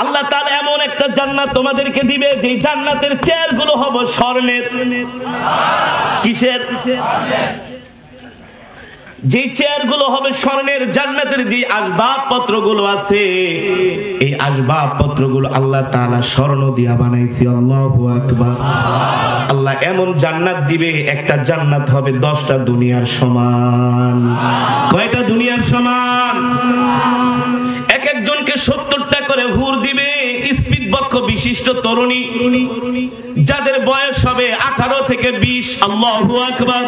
আল্লাহ তাআলা এমন একটা জান্নাত তোমাদেরকে দিবে যে জান্নাতের চেয়ারগুলো হবে স্বর্ণের। কিসের? যে চেয়ারগুলো হবে স্বর্ণের। জান্নাতের যে আসবাবপত্রগুলো আছে এই আসবাবপত্রগুলো আল্লাহ তাআলা স্বর্ণ দিয়া বানাইছে। আল্লাহু আকবার। আল্লাহ এমন জান্নাত দিবে, একটা জান্নাত হবে 10টা দুনিয়ার সমান। কয়টা দুনিয়ার সমান? এক একজনকে 70টা করে হুর দিবে, স্পিড বক্ষ বিশিষ্ট তরুণী, যাদের বয়স হবে 18 থেকে 20। আল্লাহু আকবার।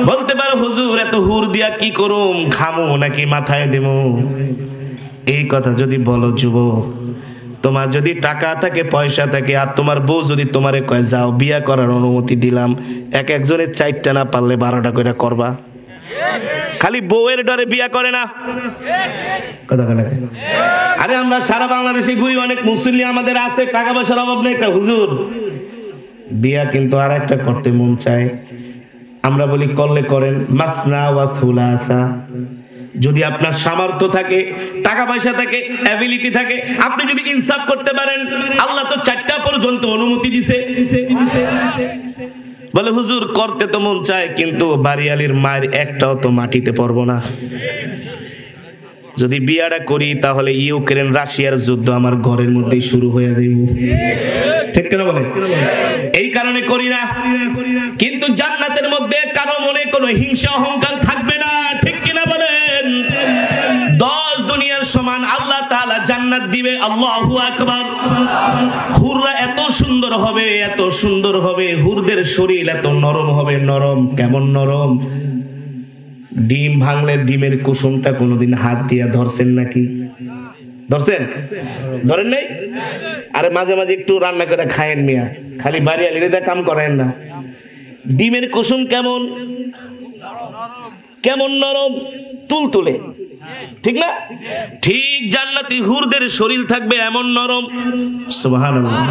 বলতে পারো হুজুর এত হুর দিয়া কি করুম, খামু নাকি মাথায় দেবো? এই কথা যদি বলো যুবক, তোমার যদি টাকা থাকে, পয়সা থাকে, আর তোমার বউ যদি তোমারে কয় যাও বিয়া করার অনুমতি দিলাম, এক একজনের 4টা না পারলে 12টা করে করবা? খালি বউয়ের ডরে বিয়া করে না। আরে আমরা সারা বাংলাদেশে ঘুরি, অনেক মুসল্লি আমাদের আছে, টাকা পয়সার অভাব নেই। হুজুর বিয়া কিন্তু আর একটা করতে মন চায়, আমরা বলি করলে করেন, মাসনা ওয়া সুলাসা। যদি আপনার সামর্থ্য থাকে, টাকা পয়সা থাকে, অ্যাবিলিটি থাকে, আপনি যদি ইনসাফ করতে পারেন, আল্লাহ তো 4টা পর্যন্ত অনুমতি দিছে। বলে হুজুর করতে তো মন চায়, কিন্তু বাড়িয়ালির মায়ের একটাও তো মাটিতে পড়বো না। যদি বিয়াটা করি তাহলে ইউক্রেন রাশিয়ার যুদ্ধ আমার ঘরের মধ্যেই শুরু হয়ে যাইব। ঠিক কিনা বলে? এই কারণে করি না। কিন্তু জান্নাতের মধ্যে কারো মনে কোনো হিংসা অহংকার থাকবে না। ঠিক কিনা বলেন? 10 দুনিয়ার সমান আল্লাহ তাআলা জান্নাত দিবে। আল্লাহু আকবার। হুররা এত সুন্দর হবে, এত সুন্দর হবে, হুরদের শরীর এত নরম হবে। নরম কেমন নরম? ডিম ভাঙলে ডিমের কুসুমটা কোনোদিন হাত দিয়া ধরছেন নাকি? ধরছেন? ধরেন নাই? আরে মাঝে মাঝে একটু রান্না করে খায়েন মিয়া, খালি বাড়ি আলিদা কাম করেন না। ডিমের কুসুম কেমন কেমন নরম, তুলতুলে, ঠিক না? ঠিক জান্নাতি হুরদের শরীর থাকবে এমন নরম। সুবহানাল্লাহ।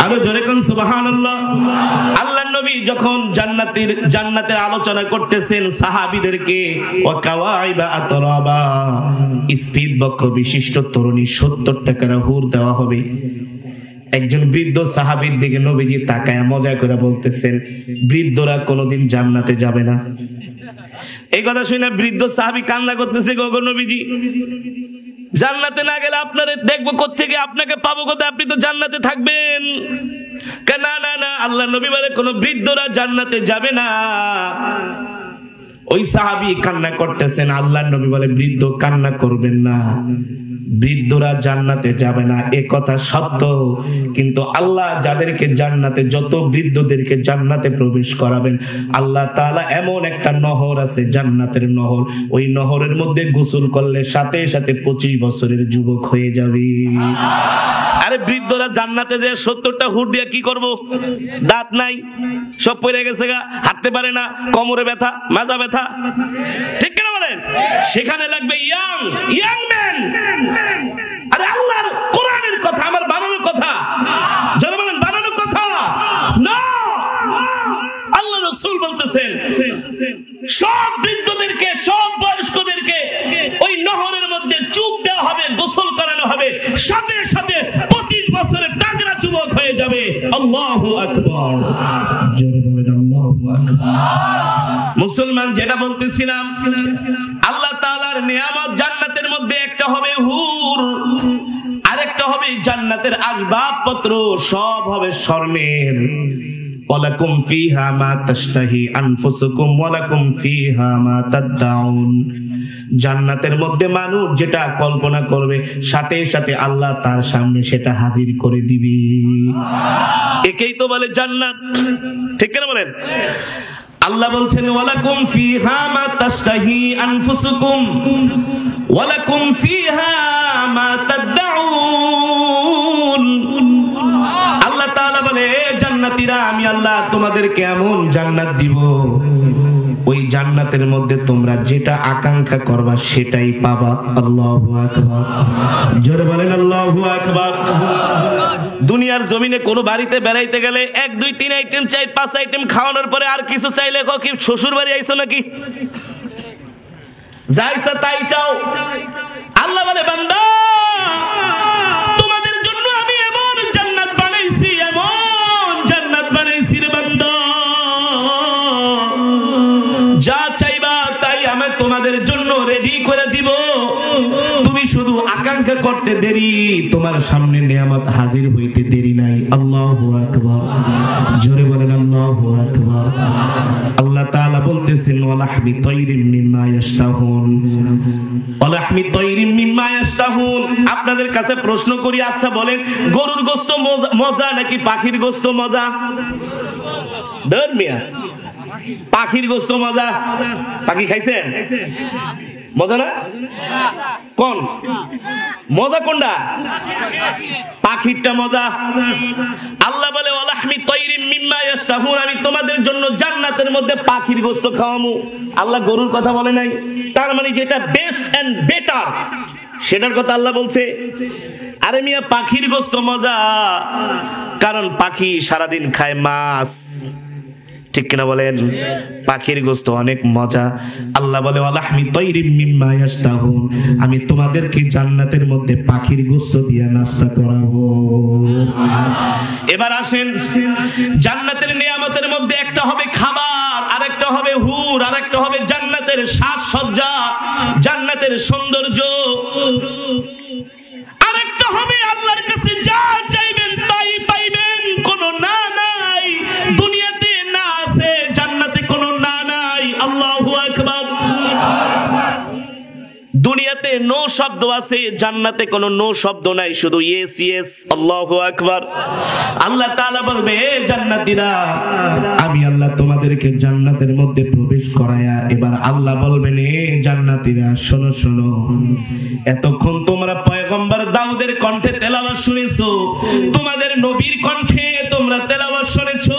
আরো জোরে কোন সুবহানাল্লাহ। আল্লাহর নবী যখন জান্নাতের আলোচনা করতেছেন সাহাবীদেরকে, ওয়া কাওয়াইবা আতরাবা, স্পিড বক্ষ বিশিষ্ট তরুণী 70 টাকার হুর দেওয়া হবে। একজন বৃদ্ধ সাহাবীর দিকে নবীজি তাকায় মজা করে বলতেছেন, বৃদ্ধরা কোনোদিন জান্নাতে যাবে না। এই কথা শুনে বৃদ্ধ সাহাবী কান্না করতেছে, গো নবীজি জান্নাতে না গেলে আপনারে দেখবো কোত্থেকে, আপনাকে পাবো কোথায়? আপনি তো জান্নাতে থাকবেন। না না না, আল্লাহ নবী বলে কোন বৃদ্ধরা জান্নাতে যাবে না। ওই সাহাবী কান্না করতেছেন, আল্লাহ নবী বলে বৃদ্ধ কান্না করবেন না, বৃদ্ধরা জান্নাতে যাবে না। এ কথা সত্য, কিন্তু আল্লাহ যাদেরকে জান্নাতে, যত বৃদ্ধদেরকে জান্নাতে প্রবেশ করাবেন, আল্লাহ তাআলা এমন একটা নহর আছে, জান্নাতের নহর, ওই নহরের মধ্যে গোসল করলে সাথে সাথে 25 বছরের যুবক হয়ে যাবে। আরে বৃদ্ধরা জান্নাতে যে 70টা হুর দিয়ে কি করব? দাঁত নাই, সব পড়ে গেছে গা, হাঁটতে পারে না, কোমরে ব্যথা, মাজা ব্যথা, ঠিক কিনা বলেন? সেখানে লাগবে ইয়াং ম্যান। আরে আল্লাহর কোরআনের কথা, আমার বানানোর কথা। যারা বলেন বানানোর কথা না, আল্লাহ রাসূল বলতেছেন সব বৃদ্ধদেরকে, সব বয়স্কদেরকে ওই নহরের মধ্যে চুপ দেওয়া হবে, গোসল করানো হবে, সাথে সাথে 25 বছরের তাগড়া যুবক হয়ে যাবে। আল্লাহু আকবার। জোরে বলেন আল্লাহু আকবার। মুসলমান, যেটা বলতেছিলাম, আল্লাহ তাআলার নিয়ামত জান্নাতের মধ্যে একটা হবে হুর, আরেকটা হবে জান্নাতের আসবাবপত্র, সব হবে স্বর্ণের। ওয়ালাকুম ফিহা মা তাশতাহি আনফুসুকুম ওয়ালাকুম ফিহা মা তাদউন। জান্নাতের মধ্যে মানুষ যেটা কল্পনা করবে, সাথে সাথে আল্লাহ তার সামনে সেটা হাজির করে দিবে। একেই তো বলে জান্নাত, ঠিক কিনা বলেন? আল্লাহ বলছেন ওয়ালাকুম ফিহা মা তাশতাহি আনফুসুকুম ওয়ালাকুম ফিহা মা তাদউন। আল্লাহ তাআলা বলে, জান্নাতীরা আমি আল্লাহ তোমাদেরকে এমন জান্নাত দিব, ওই জান্নাতের মধ্যে তোমরা যেটা আকাঙ্ক্ষা করবা সেটাই পাবা। আল্লাহু আকবার। জোরে বলেন আল্লাহু আকবার। দুনিয়ার জমিনে কোন বাড়িতে বেড়াইতে গেলে 1 2 3 আইটেম 4 5 আইটেম খাওয়ানোর পরে আর কিছু চাইলে কি শ্বশুর বাড়ি আইছো নাকি? যাইছা তাই চাও। আল্লাহ বলে, বান্দা করতে দেরি, তোমার সামনে নিয়ামত হাজির হইতে দেরি নাই। আল্লাহু আকবার, জোরে বলেন আল্লাহু আকবার। আল্লাহ তাআলা বলতেছেন ওয়ালাহমি তায়রিম মিম্মা ইয়াশতাহুন, ওয়ালাহমি তায়রিম মিম্মা ইয়াশতাহুন। আপনাদের কাছে প্রশ্ন করি, আচ্ছা বলেন গরুর গোশত মজা নাকি পাখির গোশত মজা? ধর্মিয়া পাখির গোশত মজা। পাখি খাইছেন? মজা না? কোন মজা? কোনটা? পাখিরটা মজা। আল্লাহ বলে ওয়ালাহমি তায়রিম মিম্মা ইয়াশতাহুন, আমি তোমাদের জন্য জান্নাতের মধ্যে পাখির গোশত খাওয়ামু। আল্লাহ গরুর কথা বলে নাই। তার মানে যেটা বেস্ট এন্ড বেটার সেটার কথা আল্লাহ বলছে। আরে মিয়া পাখির গোশত মজা, কারণ পাখি সারাদিন খায় মাছ, ঠিক কিনা বলেন? পাখির গোশত অনেক মজা। আল্লাহ বলে ওয়ালাহমি তায়রিম মিম্মা ইয়াশতাহুন, আমি তোমাদেরকে জান্নাতের মধ্যে পাখির গোশত দিয়ে নাস্তা করাবো। এবার আসেন, জান্নাতের নিয়ামতের মধ্যে একটা হবে খাবার, আরেকটা হবে হুর, আরেকটা হবে জান্নাতের সাজসজ্জা, জান্নাতের সৌন্দর্য, আরেকটা হবে আল্লাহর কাছে যা চাইবেন তাই পাইবেন। কোন না নাই দুনিয়াতে না আছে, জান্নাতে কোন না নাই। আল্লাহু আকবার। দুনিয়াতে নো শব্দ আছে, জান্নাতে কোনো নো শব্দ নাই, শুধু ইয়েস ইয়েস। আল্লাহু আকবার। আল্লাহ তাআলা বলবে, জান্নাতীরা আমি আল্লাহ তোমাদেরকে জান্নাতের মধ্যে প্রবেশ করায়া, এবার আল্লাহ বলবেন হে জান্নাতীরা শোনো শোনো, এতক্ষণ তোমরা পয়গম্বর দাউদের কণ্ঠে তেলাওয়াত শুনেছো, তোমাদের নবীর কণ্ঠে তোমরা তেলাওয়াত শুনেছো।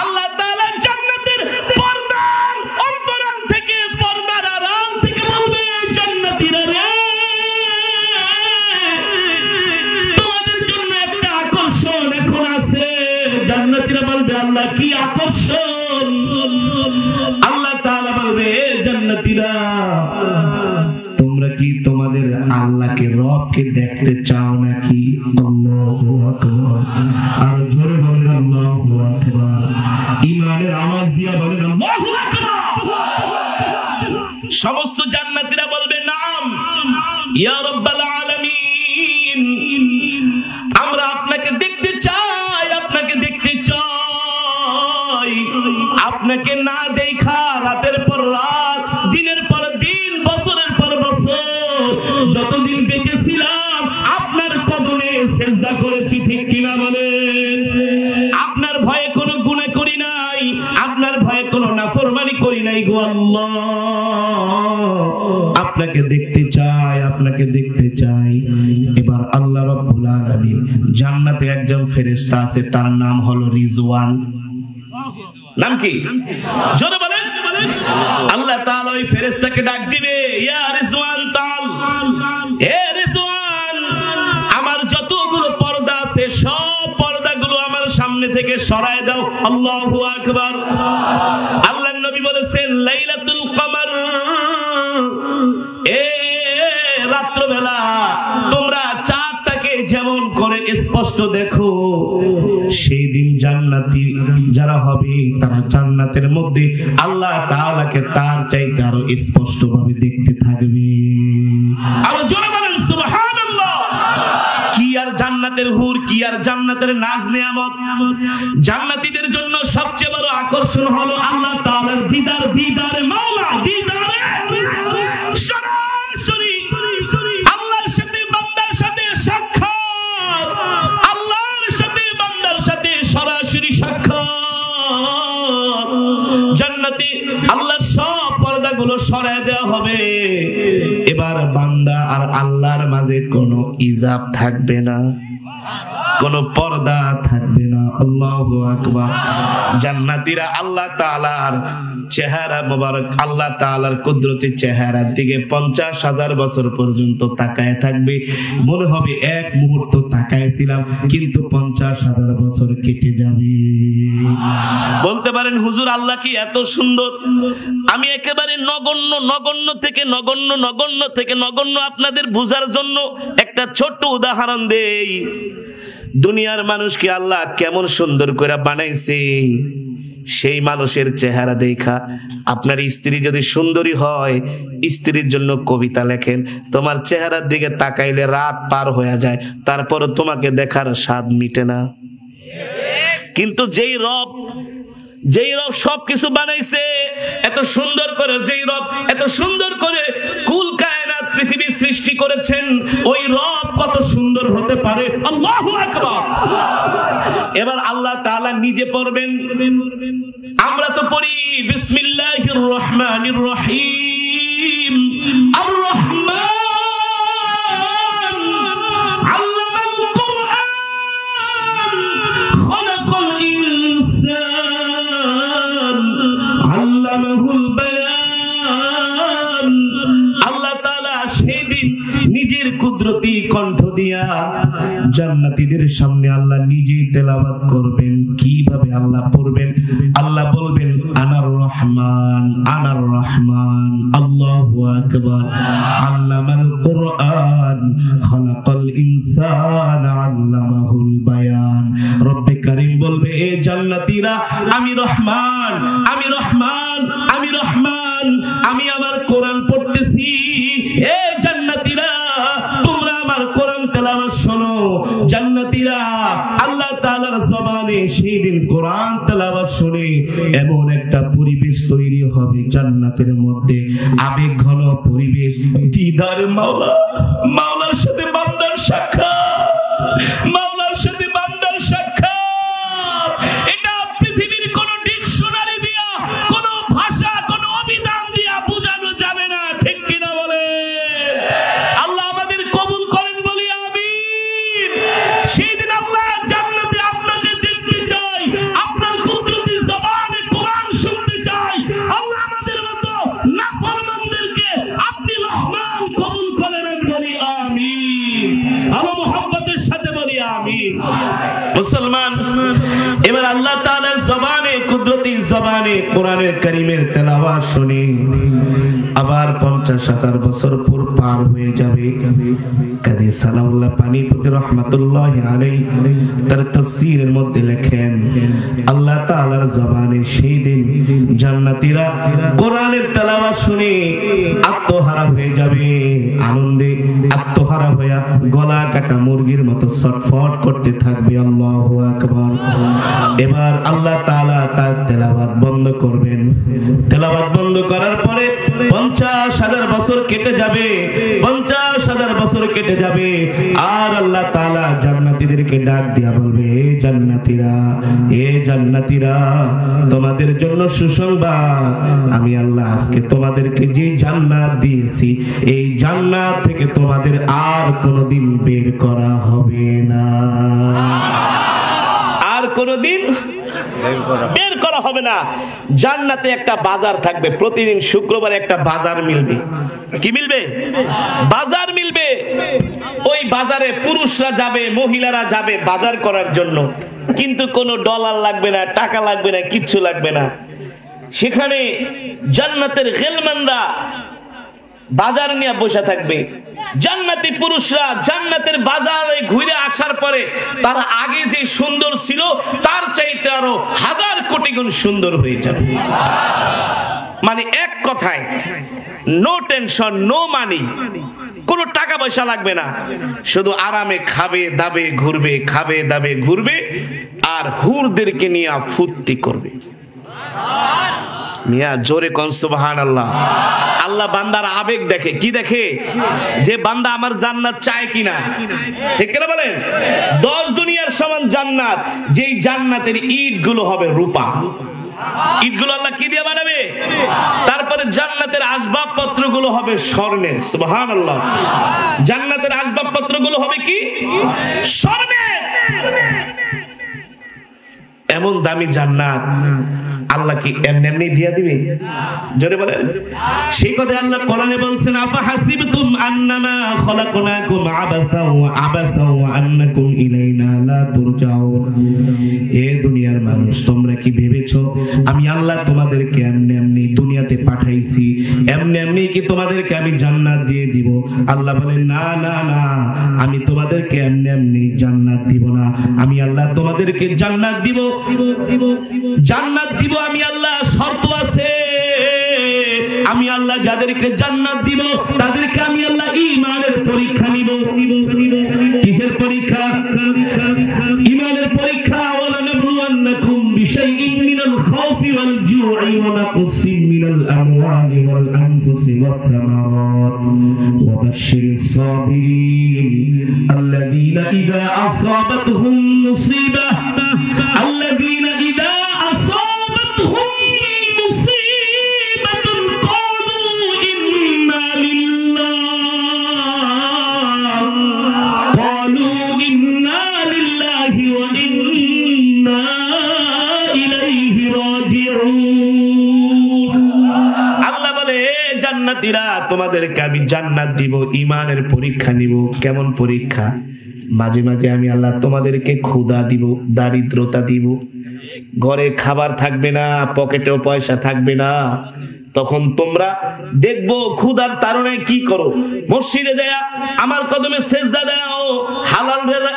আল্লাহ তাআলা জান্নাতের পর্দার অন্তরাল থেকে, পর্দার আড়াল থেকে বলবে, জান্নাতীরা রে, তোমাদের জন্য একটা আকর্ষণ এখন আছে। জান্নাতীরা বলবে আল্লাহ কি আকর্ষণ? আল্লাহ তাআলা বলবে, জান্নাতীরা তোমরা কি তোমাদের আল্লাহকে রবকে দেখতে চাও নাকি? আল্লাহু আকবার। আর জোরে বলেন আল্লাহু আকবার। ঈমানের আওয়াজ দিয়া বলেন আল্লাহু আকবার। সমস্ত জান্নাতীরা বলবে নাম ইয়া রাব্বাল আলামিন, আমরা আপনাকে দেখতে চাই, আপনাকে দেখতে চাই। আপনাকে না দেখা রাতের পর রাত, দিনের পর দিন, বছরের পর বছর যতদিন বেঁচে ছিলাম আপনার কদমে সিজদা করেছি, ঠিক কিনা বলেন? আপনার ভয়ে কোনো গুনাহ করি নাই, আপনার ভয়ে কোনো নাফরমানি করি নাই গো আল্লাহ। আপনাকে দেখতে চাই, আপনাকে দেখতে চাই। এবার আল্লাহ রাব্বুল আলামিন, জান্নাতে একজন ফেরেশতা আছে, তার নাম হলো রিজওয়ান। নাম কি? জোরে বলেন। আল্লাহ তাআলা ওই ফেরেশতাকে ডাক দিবে, ইয়া রিজওয়ান তাল, হে রিজওয়ান, আমার যতগুলো পর্দা আছে সব পর্দাগুলো আমার সামনে থেকে সরায় দাও। আল্লাহু আকবার। আল্লাহর নবী বলেছেন লাইলাতুল কমার, এ রাত্রবেলা তোমরা চাঁদটাকে যেমন করে স্পষ্ট দেখো, সেই দিন জান্নাতি যারা হবে তারা জান্নাতের মধ্যে আল্লাহ তাআলাকে তার চাইতে আরো স্পষ্ট ভাবে দেখতে থাকবে। আর জোরে বলেন সুবহানাল্লাহ। কি আর জান্নাতের হুর, কি আর জান্নাতের নাজ নিয়ামত। জান্নাতীদের জন্য সবচেয়ে বড় আকর্ষণ হলো আল্লাহ তাআলার দিদার, দিদারে মাওলা, দিদারে সরাসরি আল্লাহর সাথে বান্দার সাথে সাক্ষাৎ, আল্লাহর সাথে বান্দার সাথে সরাসরি সাক্ষাৎ। জান্নাতে আল্লাহর সব পর্দাগুলো সরায় দেওয়া হবে। এবার বান্দা আর আল্লাহর মাঝে কোনো ইজাব থাকবে না, কোনো পর্দা থাকবে না। আল্লাহু আকবার। জান্নাতীরা আল্লাহ তাআলার চেহারা মোবারক, আল্লাহ তাআলার কুদরতি চেহারার দিকে 50,000 বছর পর্যন্ত তাকায় থাকবে। মনে হবে এক মুহূর্ত তাকায়ছিলাম, কিন্তু 50,000 বছর কেটে যাবে। বলতে পারেন হুজুর আল্লাহ কি এত সুন্দর? আমি একেবারে নগণ্য নগণ্য থেকে নগণ্য, নগণ্য থেকে নগণ্য আপনাদের বুঝার জন্য একটা ছোট্ট উদাহরণ দেই। দুনিয়ার মানুষকে আল্লাহ কেমন সুন্দর করে বানাইছে। সেই মানুষের চেহারা দেখা আপনার স্ত্রী যদি সুন্দরী হয়, স্ত্রীর জন্য কবিতা লেখেন, তোমার চেহারার দিকে তাকাইলে রাত পার হয়ে যায়, তারপরও তোমাকে দেখার স্বাদ মিটে না। কিন্তু যেই রব সবকিছু বানাইছে এত সুন্দর করে, যেই রব এত সুন্দর করে কুল কায়নাত পৃথিবী সৃষ্টি করেছেন, ওই রব কত সুন্দর হতে পারে। আল্লাহু আকবার। এবার আল্লাহ তাআলা নিজে পড়বেন, আমরা তো পড়ি বিসমিল্লাহির রহমানির রহিম। আর রহমান আল্লামাল কুরআন খালাকাল ইনসান আল্লামাহুল বায়ান। আল্লাহ তাআলা সেদিন নিজের কুদরতি কণ্ঠ দিয়া জান্নাতীদের সামনে আল্লাহ নিজেই তেলাওয়াত করবেন। কিভাবে আল্লাহ পড়বেন? আল্লাহ বলবেন আনার রহমান, আনার রহমান। আল্লাহু আকবার। আল্লামাল কুরআন খালাকাল ইনসান আল্লামাহুল বায়ান। রব্বে কারীম বলবে, এ জান্নাতীরা, আমি রহমান, আমি রহমান, আমি রহমান, আমি আমার কোরআন পড়তেছি। এ জান্নাতীরা, তোমরা আমার কোরআন তেলাওয়াত শোনো। জান্নাতীরা আল্লাহ তাআলার জবানে সেই দিন কোরআন তেলাওয়াত শুনে এমন একটা পরিবেশ তৈরি হবে জান্নাতের মধ্যে, আবেগ ঘন পরিবেশ, দিদার মাওলা, মাওলার সাথে বান্দার সাক্ষাৎ, মাওলার সাথে বান্দার সাক্ষাৎ। এটা পৃথিবীর কোন ডিকশনারি দিয়া, কোন ভাষা, কোন অভিধান দিয়া বোঝানো যাবে না। ঠিক কিনা বলে? আল্লাহ আমাদের কবুল করেন, বলি আমিন। সেই দিন আল্লাহ জান্নাতে আপনাকে দেখতে চাই, আপনার কুদরতি জবানে কোরআন শুনতে চাই। আল্লাহ আমাদের মতো নাফরমানদেরকে আপনি রহমান কবুল করেন, বলি আমিন। আল্লাহ মুহাব্বতের সাথে বলি আমিন। মুসলমান, এবার আল্লাহ তাআলার জবানে, কুদরতি জবানে কোরআনের কারীমের তেলাওয়াত শুনে আবার 50,000 বছর পর পার হয়ে যাবে। কাজী সানাউল্লাহ পানিপতি রাহমাতুল্লাহি আলাইহি তার তাফসীরের মধ্যে লেখেন, আল্লাহ তাআলার জবানে সেই দিন জান্নাতীরা কোরআনের তেলাওয়াত শুনে আত্মহারা হয়ে যাবে, আনন্দে আত্মহারা হয়ে গলা কাটা মুরগির মতো ছটফট করতে থাকবে। আল্লাহু আকবার। এবার আল্লাহ তাআলা তার তেলাওয়াত বন্ধ করবেন। তেলাওয়াত বন্ধ করার পরে 50,000 বছর কেটে যাবে, 50,000 বছর কেটে যাবে। আর আল্লাহ তাআলা জান্নাতীদেরকে ডাক দিয়া বলবে, হে জান্নাতীরা, হে জান্নাতীরা, তোমাদের জন্য সুসংবাদ। আমি আল্লাহ আজকে তোমাদেরকে যে জান্নাত দিয়েছি, এই জান্নাত থেকে তোমাদের আর কোনোদিন বের করা হবে না, আর কোনোদিন বের করা হবে না। জান্নাতে একটা বাজার থাকবে, প্রতিদিন শুক্রবার একটা বাজার মিলবে। কি মিলবে? বাজার মিলবে। ওই বাজারে পুরুষরা যাবে, মহিলারা যাবে বাজার করার জন্য, কিন্তু কোনো ডলার লাগবে না, টাকা লাগবে না, কিচ্ছু লাগবে না। সেখানে জান্নাতের গেলমানরা বাজার নিয়ে বসে থাকবে। জান্নাতি পুরুষরা জান্নাতের বাজারে ঘুরে আসার পরে তারা আগে যে সুন্দর ছিল তার চাইতে আরো 1000 কোটি গুণ সুন্দর হয়ে যাবে। মানে এক কথায়, নো টেনশন, নো মানি, কোনো টাকা পয়সা লাগবে না, শুধু আরামে খাবে দাবে ঘুরবে, খাবে দাবে ঘুরবে, আর হুরদেরকে নিয়ে ফুর্তি করবে। মিয়া জোরে কোন সুবহানাল্লাহ। আল্লাহ বান্দার আবেগ দেখে। কি দেখে? যে বান্দা আমার জান্নাত চায় কিনা। ঠিক কিনা বলেন? 10 দুনিয়ার সমান জান্নাত, যেই জান্নাতের ইট গুলো হবে রূপা। ইটগুলো আল্লাহ কি দিয়ে বানাবে? তারপরে জান্নাতের আসবাবপত্র গুলো হবে স্বর্ণের। সুবহানাল্লাহ। জান্নাতের আসবাবপত্র গুলো হবে কি? স্বর্ণের। এমন দামি জান্নাত আল্লাহ কি এমনি এমনি দিয়া দিবে? জোরে বলেন। সেই কথা আল্লাহ কোরআনে বলছেন, আফা হাসিবতুম আন্নামা খলাকনাকুম আবাসাও ওয়া আন্নাকুম ইলাইনা লা তুরজাউন। এ দুনিয়ার মানুষ, তোমরা কি ভেবেছো আমি আল্লাহ তোমাদেরকে এমনি এমনি দুনিয়াতে পাঠাইছি, এমনি এমনি কি তোমাদেরকে আমি জান্নাত দিয়ে দিব? আল্লাহ বলেন, না না না, আমি তোমাদেরকে এমনি এমনি জান্নাত দিব না। আমি আল্লাহ তোমাদেরকে জান্নাত দিব, জান্নাত দিব আমি আল্লাহ, শর্ত আছে। আমি আল্লাহ যাদেরকে জান্নাত দিব তাদেরকে আমি আল্লাহ ঈমানের পরীক্ষা নিব। কিসের পরীক্ষা? ঈমানের পরীক্ষা। ওয়ালানাবলুওয়ান্নাকুম বিশাইইন মিনাল খাউফি ওয়াল জু'i ওয়া নাকসিম মিনাল আমওয়ালি ওয়াল আনফুসি ওয়াস সামারাত ওয়া বাশশিরিস সাবিরিন আল্লাযীনা ইযা আসাবাতহুম মুসিবাহ আল্লাযীনা ইযা আসাবাতহুম মুসিবাতুন ক্বালু ইন্না লিল্লাহি ওয়া ইন্না ইলাইহি রাজিউন। আল্লাহ বলে, জান্নাতীরা তোমাদেরকে আমি জান্নাত দিব, ঈমানের পরীক্ষা নিব। কেমন পরীক্ষা? মাঝে মাঝে আমি আল্লাহ তোমাদেরকে ক্ষুধা দিব, দারিদ্রতা দিব, ঘরে খাবার থাকবে না, পকেটেও পয়সা থাকবে না। তখন তোমরা দেখবো ক্ষুধার তাড়নায় কি করো, মসজিদে দেয়া আমার কদমে সেজদা দাও,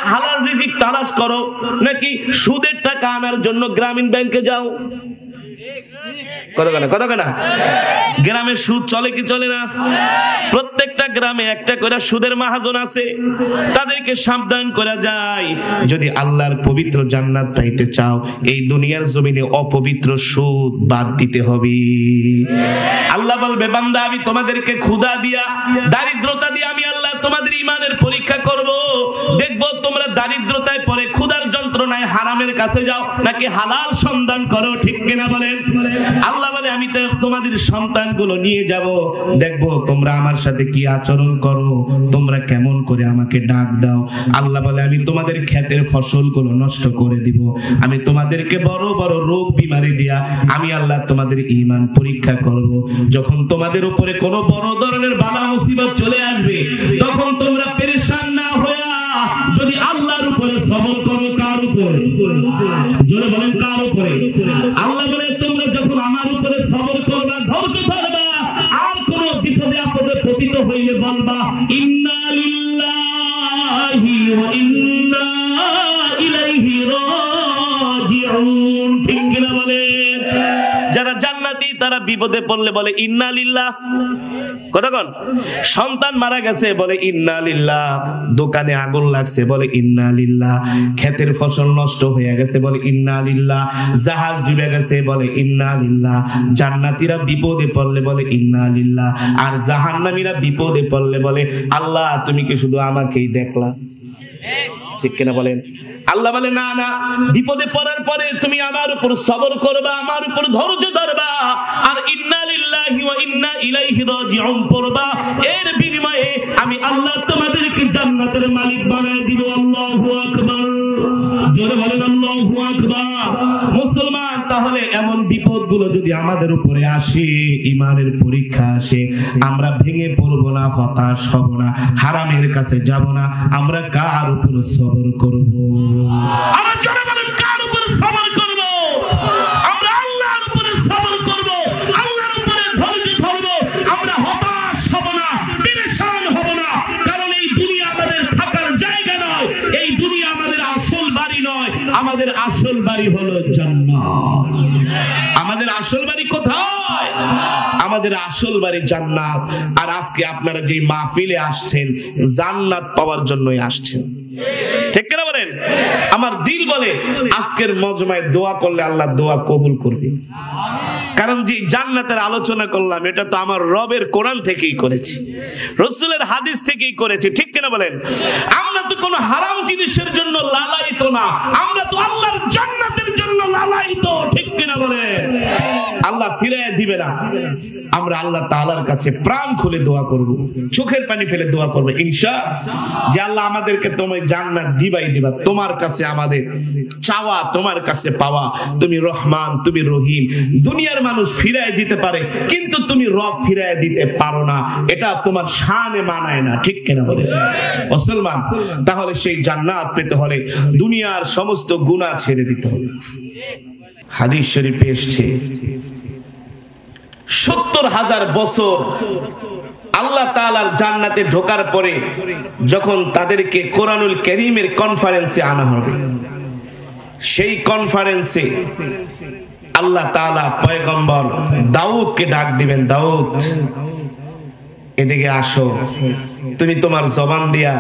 হালাল রিজিক তালাশ করো, নাকি সুদের টাকা আনার জন্য গ্রামীণ ব্যাংকে যাও। কথা কেনা গ্রামে সুদ চলে কি চলে না? প্রত্যেকটা গ্রামে একটা করে সুদের মাহাজন আছে, তাদেরকে সাবধান করা যায়। যদি আল্লাহর পবিত্র জান্নাত পাইতে চাও, এই দুনিয়ার জমিনে অপবিত্র সুদ বাদ দিতে হবে। আল্লাহ বলবে, বান্দা আমি তোমাদেরকে ক্ষুধা দিয়া, দারিদ্রতা দিয়া আমি আল্লাহ তোমাদের ঈমানের পরীক্ষা করব। দেখবো তোমরা দারিদ্রতায় পড়ে ক্ষুধার যন্ত্রণায় হারামের কাছে যাও, নাকি হালাল সন্ধান করো। ঠিক কিনা বলেন? আল্লাহ বলে, আমি তোমাদের সন্তানগুলো নিয়ে যাব, দেখবো তোমরা আমার সাথে কি আচরণ করো, তোমরা কেমন করে আমাকে ডাক দাও। আল্লাহ বলে, আমি তোমাদের ক্ষেতের ফসলগুলো নষ্ট করে দিব, আমি তোমাদেরকে বড় বড় রোগ বিমারি দিয়া আমি আল্লাহ তোমাদের ঈমান পরীক্ষা করব। যখন তোমাদের উপরে কোনো বড় ধরনের বালা মুসিবত চলে আসবে, তখন তোমরা পেরেশান না হইয়া যদি আল্লাহর উপরে সবর করো। কার উপরে? জোরে বলেন, কার উপরে? আল্লাহ বলে, তোমরা যখন আমার উপরে সবর করবা, ধৈর্য ধরবা, আর কোন বিপদে আপদে পতিত হইলে বলবা ইন্না লিল্লাহি ওয়া ইন্না ইলাইহি রাজিউন। ঠিক কিনা বলে? যারা জান্নাতি তারা বিপদে পড়লে বলে ইন্না লিল্লাহ। কতক্ষণ? সন্তান মারা গেছে বলে ইন্না লিল্লাহ, দোকানে আগুন লাগছে বলে ইন্না লিল্লাহ, ক্ষেতের ফসল নষ্ট হয়ে গেছে বলে ইন্না লিল্লাহ, জাহাজ ডুবে গেছে বলে ইন্না লিল্লাহ। জান্নাতীরা বিপদে পড়লে বলে ইন্না লিল্লাহ, আর জাহান্নামীরা বিপদে পড়লে বলে আল্লাহ তুমি কি শুধু আমাকেই দেখলা? ঠিক কিনা বলেন? আল্লাহ বলে, না না, বিপদে পড়ার পরে তুমি আমার উপর সবর করবা, আমার উপর ধৈর্য ধরবা, আর ইন্না লিল্লাহি ওয়া ইন্না ইলাইহি রাজিউন পড়বা। এর বিনিময়ে আমি আল্লাহ তোমাদেরকে জান্নাতের মালিক বানায় দিব। আল্লাহু আকবার। জোরে বলেন আল্লাহু আকবার। মুসলমান, তাহলে এমন বিপদগুলো যদি আমাদের উপরে আসে, ঈমানের পরীক্ষা আসে, আমরা ভেঙে পড়বো না, হতাশ হব না, হারামের কাছে যাব না। আমরা কার উপর সবর করব? আমরা জোরে বলেন, কার উপর সবর করব? আমরা আল্লাহর উপরে সবর করব, আল্লাহর উপরে ধৈর্য ধরব। আমরা হতাশ হব না, পেরেশান হব না, কারণ এই দুনিয়া আমাদের থাকার জায়গা নয়, এই দুনিয়া আমাদের আসল বাড়ি নয়। আমাদের আসল বাড়ি হলো জান্নাত। আমাদের আসল বাড়ি কোথায়? আমাদের আসল বাড়ি জান্নাত। আর আজকে আপনারা যে মাহফিলে আসছেন, জান্নাত পাওয়ার জন্যই আসছেন। ঠিক কিনা বলেন? আমার দিল বলে আজকের মজমায় দোয়া করলে আল্লাহ দোয়া কবুল করবে। কারণ যে জান্নাতের আলোচনা করলাম, এটা তো আমার রবের কোরআন থেকেই করেছি, রাসূলের হাদিস থেকেই করেছি। ঠিক কিনা বলেন? আমরা তো কোনো হারাম জিনিসের জন্য লালায়িত না, আমরা তো আল্লাহর জান্নাতের জন্য লালায়িত। ঠিক কিনা বলেন? আল্লাহ ফিরাইয়া দিবে না, আমরা আল্লাহ তাআলার কাছে প্রাণ খুলে দোয়া করব, চোখের পানি ফেলে দোয়া করব ইনশাআল্লাহ, যে আল্লাহ আমাদেরকে তুমি জান্নাত দিবাই দিবা। তোমার কাছে আমাদের চাওয়া, তোমার কাছে পাওয়া। তুমি রহমান, তুমি রহিম। দুনিয়ার মানুষ ফিরাইয়া দিতে পারে, কিন্তু তুমি রব ফিরাইয়া দিতে পারো না, এটা তোমার শানে মানায় না, ঠিক কিনা বলে মুসলমান? তাহলে সেই জান্নাত পেতে হলে দুনিয়ার সমস্ত গুনাহ ছেড়ে দিতে হবে। হাদিস শরীফে এসেছে ৭০,০০০ বছর আল্লাহ তাআলার জান্নাতে ঢোকার পরে যখন তাদেরকে কোরআনুল কারীমের কনফারেন্সে আনা হবে, সেই কনফারেন্সে আল্লাহ তাআলা পয়গম্বর দাউদকে ডাক দিবেন, দাউদ এদিকে আসো, তুমি তোমার জবান দিয়া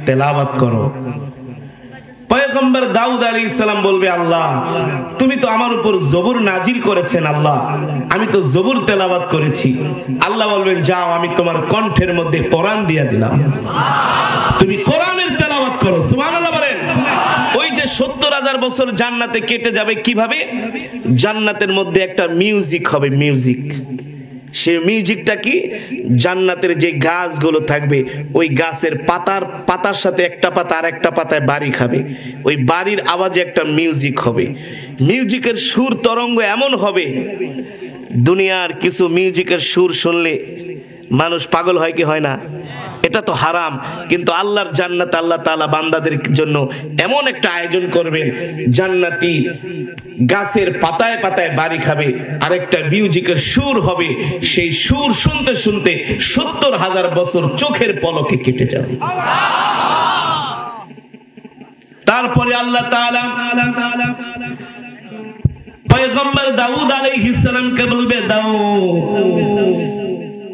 তেলাওয়াত করো। পয়গম্বর দাউদ আলাইহিস সালাম বলবে, আল্লাহ তুমি তো আমার উপর জবুর নাজিল করেছেন, আল্লাহ আমি তো জবুর তেলাওয়াত করেছি। আল্লাহ বলবেন, যাও আমি তোমার কণ্ঠের মধ্যে কোরআন দিয়া দিলাম, তুমি কোরআনের তেলাওয়াত করো। সুবহানাল্লাহ বলেন। ওই যে ৭০,০০০ বছর জান্নাতে কেটে যাবে কিভাবে? জান্নাতের মধ্যে একটা মিউজিক হবে, মিউজিক। সেই মিউজিকটা কি? জান্নাতের যে গাছগুলো থাকবে, ওই গাছের পাতার সাথে একটা পাতা আর একটা পাতায় বাড়ি খাবে, ওই বাড়ির আওয়াজে একটা মিউজিক হবে। মিউজিকের সুর তরঙ্গ এমন হবে, দুনিয়ার কিছু মিউজিকের সুর শুনলে মানুষ পাগল হয় কি হয় না? এটা তো হারাম, কিন্তু আল্লাহর জান্নাত আল্লাহ তাআলা বান্দাদের জন্য এমন একটা আয়োজন করবেন, জান্নাতি গাছের পাতায় পাতায় বাড়ি খাবে, আরেকটা মিউজিকের সুর হবে, সেই সুর শুনতে শুনতে ৭০,০০০ বছর চোখের পলকে কেটে যাবে। তারপরে আল্লাহ তাআলা পয়গম্বর দাউদ আলাইহিস সালামকে বলবে, দাউদ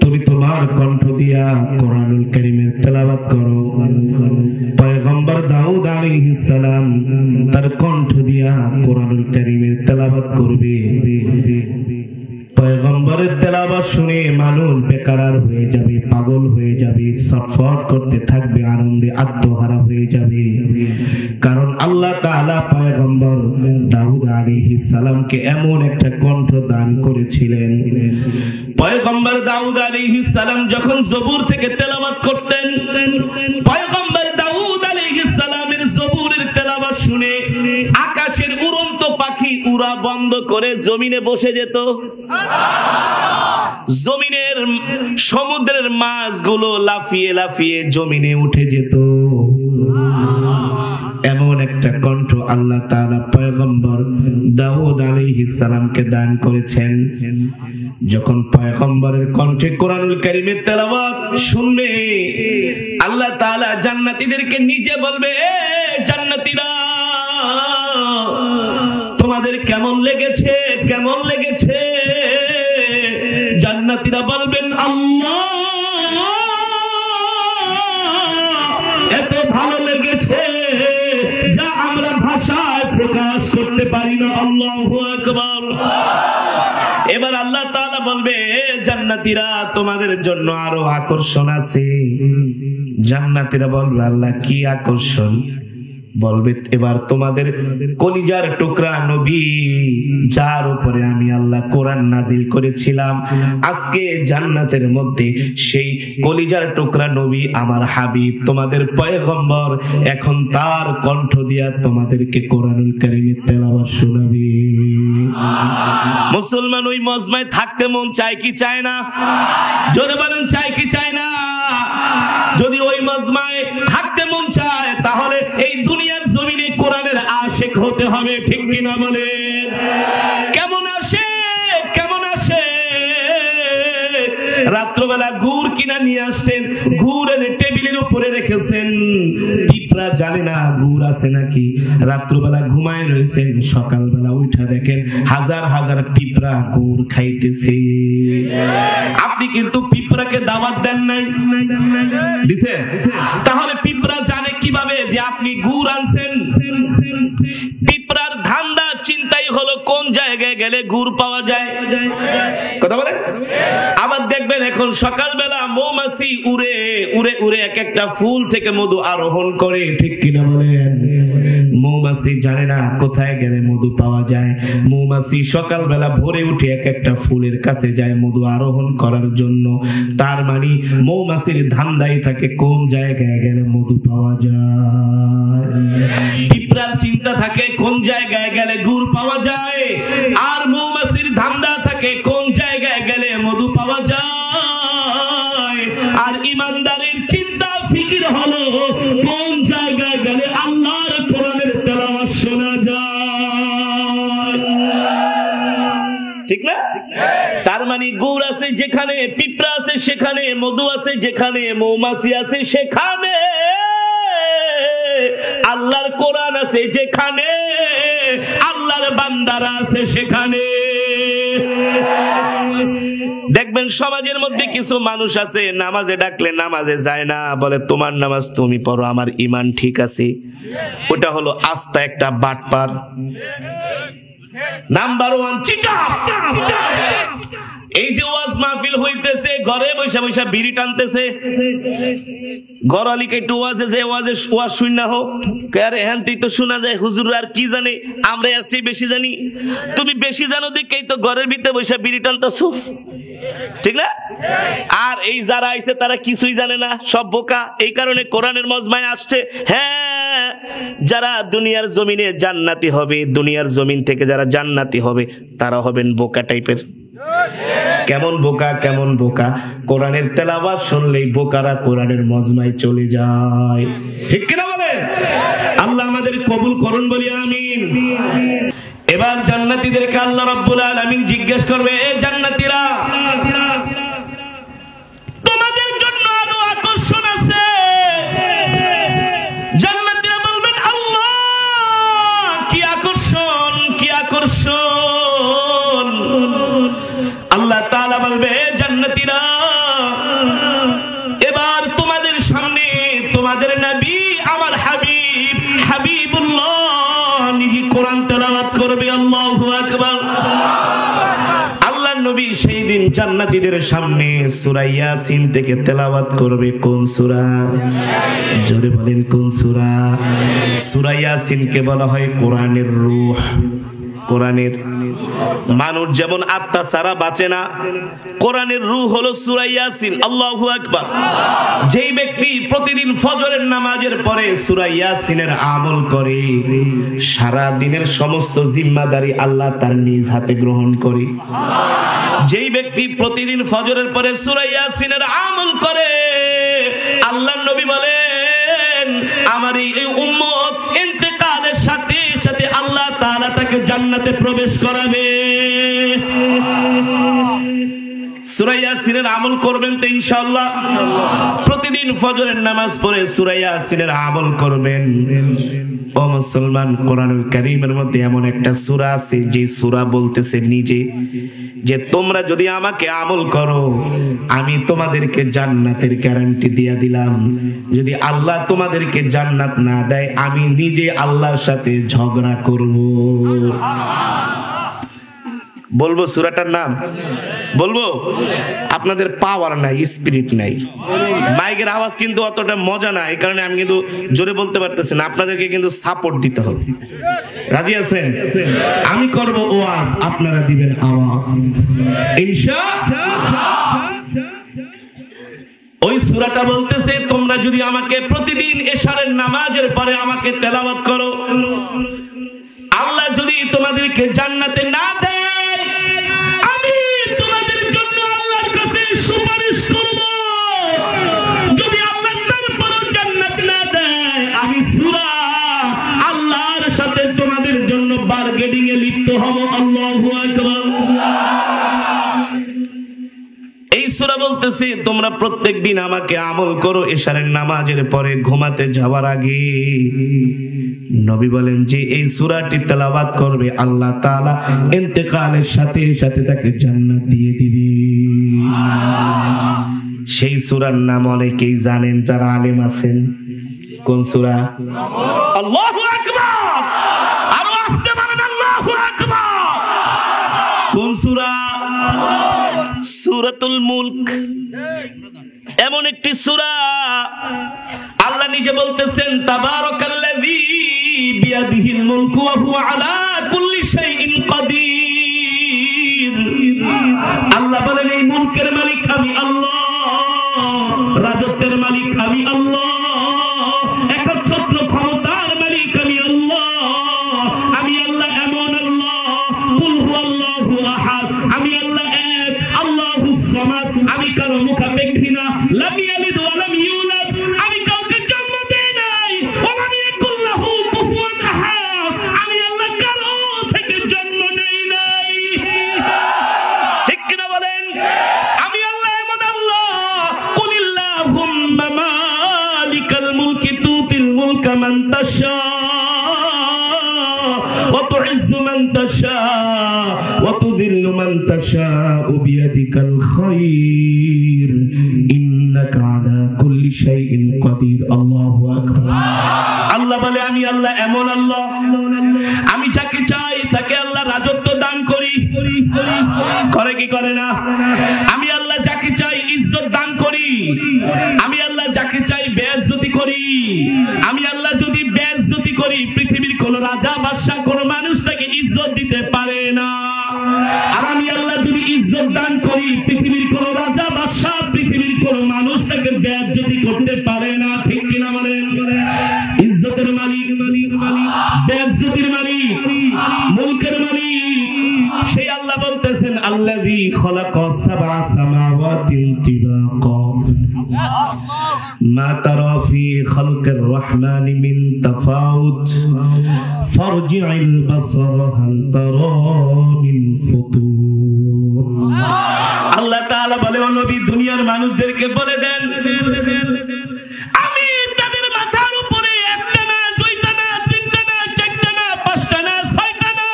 তুমি তোমার কণ্ঠ দিয়া কোরআনুল কারীমের তেলাওয়াত করো। পয়গম্বর দাউদ আলাইহিস সালাম তার কণ্ঠ দিয়া কোরআনুল কারীমের তেলাওয়াত করবে। পয়গম্বরের তেলাওয়াত শুনে মানুষ বেকারার হয়ে যাবে, পাগল হয়ে যাবে, ছটফট করতে থাকবে, আনন্দে আত্মহারা হয়ে যাবে। কারণ আল্লাহ তাআলা পয়গম্বর দাউদ আলাইহিস সালামকে এমন একটা কণ্ঠ দান করেছিলেন। পয়গম্বর দাউদ আলাইহিস সালাম যখন জবুর থেকে তেলাওয়াত করতেন, পয়গম্বর দাউদ আলাইহিস সালামের জবুরের তেলাওয়াত শুনে আকাশের উড়ন্ত পাখি উড়া বন্ধ করে জমিনে বসে যেত। জমিনের সমুদ্রের মাছগুলো লাফিয়ে লাফিয়ে জমিনে উঠে যেত। এমন একটা কণ্ঠ আল্লাহ তাআলা পয়গম্বর দাউদ আলাইহিস সালামকে দান করেছেন। যখন পয়গম্বরের কণ্ঠে কোরআনুল কারীমের তেলাওয়াত শুনবে, আল্লাহ তাআলা জান্নাতীদেরকে নিজে বলবে, এ জান্নাতীরা তোমাদের কেমন লেগেছে, কেমন লেগেছে? জান্নাতীরা বলবেন, আল্লাহ এত ভালো লেগেছে যা আমরা ভাষায় প্রকাশ করতে পারি না। আল্লাহু আকবার। এবার আল্লাহ তাআলা বলবে, জান্নাতীরা তোমাদের জন্য আরো আকর্ষণ আছে। জান্নাতীরা বলবে, আল্লাহ কি আকর্ষণ? বলবে, এবার তোমাদের কলিজার টুকরা নবী যার উপরে আমি আল্লাহ কোরআন নাজিল করেছিলাম, আজকে জান্নাতের মধ্যে সেই কলিজার টুকরা নবী আমার হাবিব তোমাদের পয়গম্বর এখন তার কণ্ঠ দিয়া তোমাদেরকে কোরআনুল কারীমের তেলাওয়াত শোনাবে। মুসলমান ওই মজমায় থাকতে মন চায় কি চায় না? জোরে বলেন, চায় কি চায় না? যদি ওই মজমায় থাকতে মন চায়, তাহলে এই দুনিয়ার জমিনে কোরআনের আশিক হতে হবে, ঠিক কিনা বলেন? কেমন আসে, কেমন আসে? রাত্রবেলা গুড় কিনা নিয়ে আসছেন, গুড় এনে টেবিলের উপরে রেখেছেন, পিঁপড়া জানে না গুড় আছে নাকি। রাত্রবেলা ঘুমায় রয়েছেন, সকালবেলা উঠা দেখেন হাজার হাজার পিঁপড়া গুড় খাইতেছে। আপনি কিন্তু পিঁপড়াকে দাওয়াত দেন নাই, দিছেন? তাহলে পিঁপড়া জানে কিভাবে যে আপনি গুড় আনছেন? পিঁপড়ার ধান্দা চিন্তাই হলো কোন জায়গায় গেলে গুড় পাওয়া যায়। কথা বলে। আবার দেখবেন এখন সকালবেলা মৌমাছি উড়ে উড়ে উড়ে এক একটা ফুল থেকে মধু আরোহণ করে, ঠিক কিনা বলেন? মৌমাছি জানে না কোথায় গেলে মধু পাওয়া যায়। মৌমাছি সকালবেলা ভোরে উঠে এক একটা ফুলের কাছে যায় মধু আরোহণ করার জন্য। তার মানে মৌমাছির ধান্দাই থাকে কোন জায়গায় গেলে মধু পাওয়া যায়। পিঁপড়ার চিন্তা থাকে কোন জায়গায় গেলে গুড় পাওয়া যায়, আর মৌমাছির ধান্দা থাকে কোন জায়গায় গেলে মধু পাওয়া যায়। আর ইমানদারের চিন্তা ফিকির হলো কোন জায়গায় গেলে আল্লাহর কোরআনের তেলাওয়াত শোনা যায়। ঠিক না? তার মানে গুড় আছে যেখানে, পিঁপড়া আছে সেখানে, মধু আছে যেখানে, মৌমাছি আছে সেখানে, আল্লাহর কোরআন আছে যেখানে, আল্লাহর বান্দারা আছে সেখানে। দেখবেন সমাজের মধ্যে কিছু মানুষ আছে নামাজে ডাকলে নামাজে যায় না, বলে তোমার নামাজ তুমি পড়ো, আমার ঈমান ঠিক আছে। ওটা হলো আস্থা একটা বাটপার, নাম্বার 1 চিটার। এই যে ওয়াজ মাহফিল হইতেছে, ঘরে বসে বসে বিড়ি টানতেছে, ঘরালিকে একটু ওয়াজে যে ওয়াজ শুননা হোক, আরে হ্যাঁ তুই তো শোনা যায়, হুজুর আর কি জানে, আমরা এর চেয়ে বেশি জানি। তুমি বেশি জানো দেখেই তো ঘরের ভিতরে বসে বিড়ি টানতেছো, ঠিক না? আর এই যারা আইছে তারা কিছুই জানে না, সব বোকা। এই কারণে কোরআনের মজমায় আসছে, হ্যাঁ যারা দুনিয়ার জমিনে জান্নাতি হবে, দুনিয়ার জমিন থেকে যারা জান্নাতি হবে তারা হবেন বোকা টাইপের। কেমন বোকা, কেমন বোকা? কোরআনের তেলাওয়াত শুনলেই বোকারা কোরআনের মজমায় চলে যায়, ঠিক কিনা বলেন? আল্লাহ আমাদের কবুল করুন, বলি আমিন। এবার জান্নাতীদেরকে আল্লাহ রাব্বুল আলামিন জিজ্ঞেস করবে, এ জান্নাতীরা, তোমাদের জন্য আরো আকর্ষণ আছে। জান্নাতীরা বলবেন, আল্লাহ কি আকর্ষণ, কি আকর্ষণ? আল্লাহ তাআলা বলবে, জান্নাতীরা এবার তোমাদের সামনে তোমাদের নবী আমার হাবিব হাবিবুল্লাহ নিজে কোরআন তেলাওয়াত করবে। আল্লাহু আকবার। আল্লাহর নবী সেই দিন জান্নাতীদের সামনে সূরা ইয়াসিন থেকে তেলাওয়াত করবে। কোন সূরা? জোরে বলেন কোন সূরা? সূরা ইয়াসিনকে বলা হয় কোরআনের রূহ। কোরআনের মানুষ যেমন আত্মা ছাড়া বাঁচে না, কোরআনের রূহ হলো সূরা ইয়াসিন। আল্লাহু আকবার। যেই ব্যক্তি প্রতিদিন ফজরের নামাজের পরে সূরা ইয়াসিনের আমল করে, সারা দিনের সমস্ত জিম্মাদারি আল্লাহ তার নিজ হাতে গ্রহণ করে। যেই ব্যক্তি প্রতিদিন ফজরের পরে সূরা ইয়াসিনের আমল করে, আল্লাহর নবী বলেন আমার এই উম্মত ইন্তেকালের সাথে সাথে আল্লাহ তাআলা তাকে জান্নাতে প্রবেশ করাবে। সূরা ইয়াসিনের আমল করবেন তো ইনশাআল্লাহ? প্রতিদিন ফজরের নামাজ পড়ে সূরা ইয়াসিনের আমল করবেন। ও মুসলমান, কোরআনুল কারীমের মধ্যে এমন একটা সূরা আছে যে সূরা বলতেছে নিজে যে তোমরা যদি আমাকে আমল করো আমি তোমাদেরকে জান্নাতের গ্যারান্টি দিয়ে দিলাম। যদি আল্লাহ তোমাদেরকে জান্নাত না দেয় আমি নিজে আল্লাহর সাথে ঝগড়া করব। বলবো সূরাটার নাম? বলবো? আপনাদের পাওয়ার নাই, স্পিরিট নাই, মাইকের আওয়াজ কিন্তু অতটা মজা না, এই কারণে আমি কিন্তু জোরে বলতে পারতেছি না। আপনাদেরকে কিন্তু সাপোর্ট দিতে হবে। রাজি আছেন? আমি করব ওয়াজ, আপনারা দিবেন আওয়াজ, ইনশাআল্লাহ। ওই সূরাটা বলতেছে তোমরা যদি আমাকে প্রতিদিন এশারের নামাজের পরে আমাকে তেলাওয়াত করো, আল্লাহ যদি তোমাদেরকে জান্নাতে না দেয় আমি তোমাদের জন্য আল্লাহর কাছে সুপারিশ করব। যদি আল্লাহ তারপরও জান্নাত না দেয় আমি সূরা আল্লাহর সাথে তোমাদের জন্য বার্গেনিং এ লিপ্ত হব। আল্লাহু আকবার। এই সূরা বলতেছে তোমরা প্রত্যেকদিন আমাকে আমল করো এশারের নামাজের পরে ঘুমাতে যাওয়ার আগে। নবী বলেন যে এই সূরাটি তেলাওয়াত করবে আল্লাহ তাআলা ইন্তেকালের সাথে সাথে তাকে জান্নাত দিয়ে দিবে। সেই সূরার নাম অনেকেই জানেন যারা আলেম আছেন। কোন সূরা? আল্লাহু আকবার। আরো আস্তে বলেন আল্লাহু আকবার। কোন সূরা? সূরাতুল মুলক। এমন একটি সূরা আল্লাহ নিজে বলতেছেন তাবারাকাল্লাযী বিয়াদিহিল মুলকু ওয়া হুয়া আলা কুল্লি শাইইন কাদির। আল্লাহ বলেন এই মুলকের মালিক আমি আল্লাহ, রাজত্বের মালিক আমি আল্লাহ, একচ্ছত্র ক্ষমতার মালিক আমি আল্লাহ। আমি আল্লাহ এমন আল্লাহ, কুল হুয়াল্লাহু আহাদ, আমি আল্লাহ এক, আল্লাহুস সামাদ, আমি কারো মুখাপেক্ষী না, লাম ইয়ালিদ ওয়া লাম ইউলাদ, আমি কাউকে জন্ম দেই নাই, ওয়া লাম ইয়াকুল লাহু কুফুয়ান আহাদ, আমি আল্লাহ কারো থেকে জন্ম নেই নাই। ঠিক কিনা বলেন? আমি আল্লাহ এমন আল্লাহ, কুলিল্লাহুম্মা মালিকাল মুলকি তুতিল মুলকা মান তাশা ওয়া তুইজ্জু মান তাশা ওয়া তুযিল্লু মান তাশা বিয়াদিকাল খায়র ইন্নাকা আলা কুল্লি শাইইন কাদির। আল্লাহু আকবার। আল্লাহ বলে আমি আল্লাহ এমন আল্লাহ, আমি যাকে চাই তাকে আল্লাহ রাজত্ব দান করি, করে কি করে না? আমি আল্লাহ যাকে চাই ইজ্জত দান করি, আমি আল্লাহ যাকে চাই বেইজ্জতি করি। আমি আল্লাহ যদি বেইজ্জতি করি, পৃথিবীর কোন রাজা বাদশা কোন মানুষ তাকে ইজ্জত দিতে পারে না। আর আমি আল্লাহ যদি ইজ্জত দান করি, পৃথিবীর কোন রাজা বাদশা, পৃথিবীর কোন মানুষ তাকে বেইজ্জতি করতে পারে না। ঠিক কিনা বলেন? ইজ্জতের মালিক, বেইজ্জতির মালিক, মুলকের মালিক সেই আল্লাহ বলতেছেন আল্লাযী খালাকা সাবআ সামাওয়াতিন তিবাকা মা তারা ফি খালকির রহমানি মিন তাফাউত ফারজি'ল বাসারা হাল তারা মিন ফুতুর। আল্লাহ তাআলা বলে ও নবী দুনিয়ার মানুষদেরকে বলে দেন আমি তাদের মাথার উপরে একটা না, দুইটা না, তিনটা না, চারটা না, পাঁচটা না, ছয়টা না,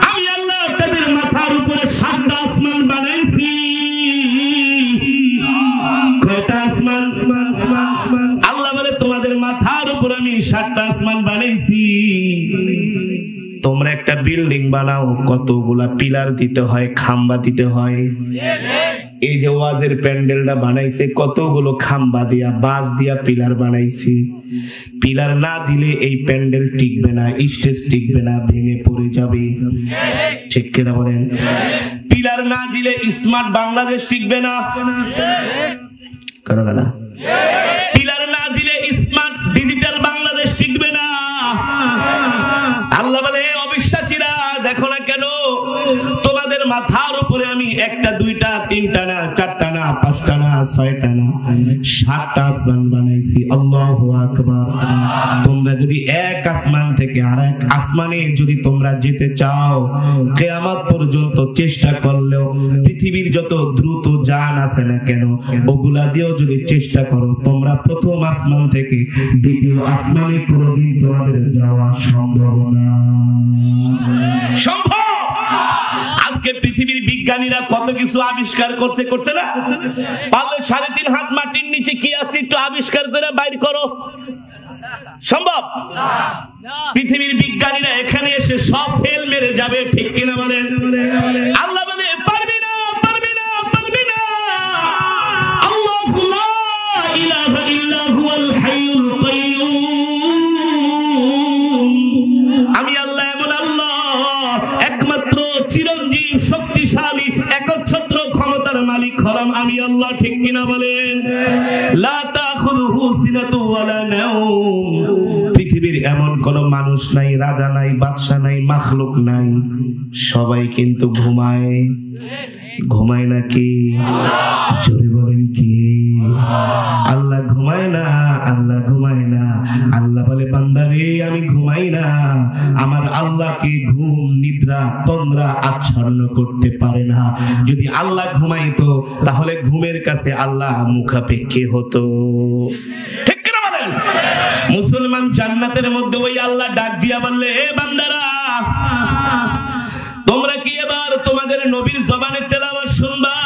আমি আল্লাহ তাদের মাথার উপরে 7টা আসমান বানাইছি। কয়টা আসমান? আল্লাহ বলে তোমাদের মাথার উপর আমি 7টা আসমান বানাইছি। তোমরা একটা বিল্ডিং বানাও, কতগুলা পিলার দিতে হয়, খাম্বা দিতে হয়। এই যে ওয়াজের প্যান্ডেলটা বানাইছে কতগুলো খাম্বা দিয়া, বাঁশ দিয়া পিলার বানাইছি। পিলার না দিলে এই প্যান্ডেল টিকবে না, স্টেজ টিকবে না, ভেঙে পড়ে যাবে। ঠিক কিনা বলেন? পিলার না দিলে স্মার্ট বাংলাদেশ টিকবে না। কথা পিলার না দিলে স্মার্ট ডিজিটাল বাংলাদেশ টিকবে না। আল্লাহ বলে অবিশ্বাসীরা দেখো না কেন তোমাদের মাথার উপরে আমি একটা, দুইটা, তিনটা না, চারটা না, পাঁচটা না, ছয়টা না, 7টা আসমান বানাইছি। আল্লাহু আকবার। তোমরা যদি এক আসমান থেকে আরেক আসমানে যদি তোমরা যেতে চাও, কিয়ামত পর্যন্ত চেষ্টা করলেও পৃথিবীর যত দ্রুত যান আছে না কেন ওগুলা দিয়েও যদি চেষ্টা করো, তোমরা প্রথম আসমান থেকে দ্বিতীয় আসমানে কোনোদিন তোমাদের যাওয়া সম্ভব না। সম্ভব? আজকে পৃথিবীর বিজ্ঞানীরা কত কিছু আবিষ্কার করছে না? পারলে 3.5 হাত মাটির নিচে কি আছে একটু আবিষ্কার করে বাইর করো। সম্ভব? পৃথিবীর বিজ্ঞানীরা এখানে এসে সব ফেল মেরে যাবে। ঠিক কিনা বলেন? আল্লাহ বলে পারবে না, পারবে না, পারবে না। আল্লাহু লা ইলাহা ইল্লা হুয়াল হাইয়ুল কাইয়্যুম। আমি আল্লাহ এমন আল্লাহ, একমাত্র চিরঞ্জীব, শক্তিশালী, একচ্ছত্র ক্ষমতার মালিক হলাম আমি আল্লাহ। ঠিক কিনা বলেন? লা তাখুযুহু সিনাতু ওয়ালা নাওম। পৃথিবীর এমন কোন মানুষ নাই, রাজা নাই, বাদশা নাই, মাখলুক নাই, সবাই কিন্তু ঘুমায়। ঘুমায় নাকি? জোরে বলেন কি? আল্লাহ ঘুমায় না, আল্লাহ ঘুমায় না। আল্লাহ বলে বান্দারে আমি ঘুমাই না। আমার আল্লাহকে ঘুম, নিদ্রা, তন্দ্রা আচ্ছন্ন করতে পারে না। যদি আল্লাহ ঘুমাইতো তাহলে ঘুমের কাছে আল্লাহ মুখাপেক্ষী হতো। ঠিক কিনা বলেন? মুসলমান জান্নাতের মধ্যে ওই আল্লাহ ডাক দিয়া বললে এ বান্দারা তোমরা কি এবার তোমাদের নবীর জবানে তেলাওয়াত শুনবা?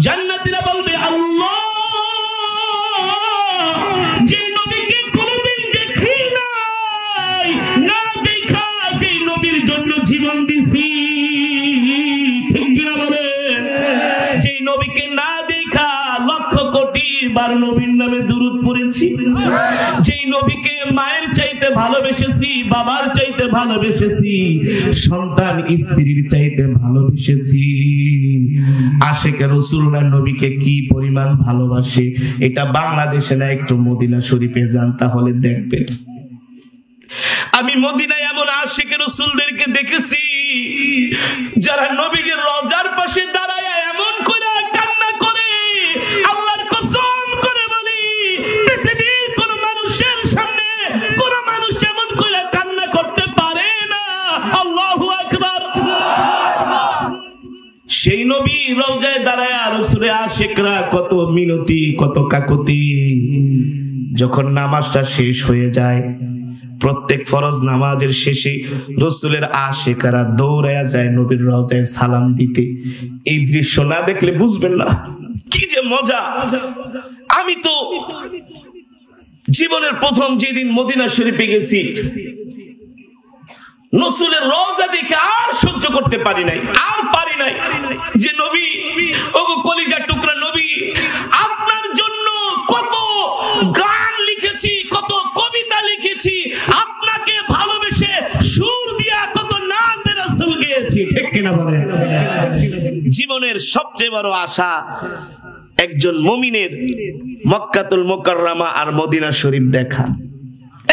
জান্নাতীরা বলবে আল্লাহ যে নবীকে কোনদিন দেখি নাই, না দেখা যে নবীর জন্য জীবন দিছি। ঠিক কিনা বলেন? যে নবীকে না দেখা লক্ষ কোটি বার নবীর নামে দুরূদ পড়েছি। করেছি, যেই নবীকে মায়ের চাইতে ভালোবেসেছি, বাবার চাইতে ভালোবেসেছি, সন্তান স্ত্রীর চাইতে ভালোবেসেছি। আশিকে রাসূলরা নবীকে কি পরিমাণ ভালোবাসে এটা বাংলাদেশে না, একটু মদিনা শরীফে যান তাহলে দেখবেন। আমি মদিনায় এমন আশিকে রাসূলদেরকে দেখেছি যারা নবীর রওজার পাশে দাঁড়ায় এমন করে কান্না করে, আল্লাহর কসম করে বলি পৃথিবীর কোন মানুষের সামনে কোন মানুষ এমন করে কান্না করতে পারে না। আল্লাহু আকবার। সেই নবী রওজায় দাঁড়ায় রাসূলের আশিকরা কত মিনতি, কত কাকুতি। যখন নামাজটা শেষ হয়ে যায়, প্রত্যেক ফরজ নামাজের শেষে রাসূলের আশিকরা দৌড়ায়া যায় নবীর রওজায় সালাম দিতে। এই দৃশ্য না দেখলে বুঝবেন না কি যে মজা। আমি তো জীবনের প্রথম যেদিন মদিনা শরীফে গেছি, রাসূলের রওজা দেখে আর সহ্য করতে পারি নাই, আর পারি নাই যে নবী, ওগো কলিজার টুকরা নবী, আপনার জন্য কত গান লিখেছি, কত কবিতা লিখেছি, আপনাকে ভালোবেসে সুর দিয়া কত নাত রাসূল গেয়েছি, ঠিক কিনা বলেন? জীবনের সবচেয়ে বড় আশা একজন মুমিনের মক্কাতুল মুকাররমা আর মদিনা শরীফ দেখা,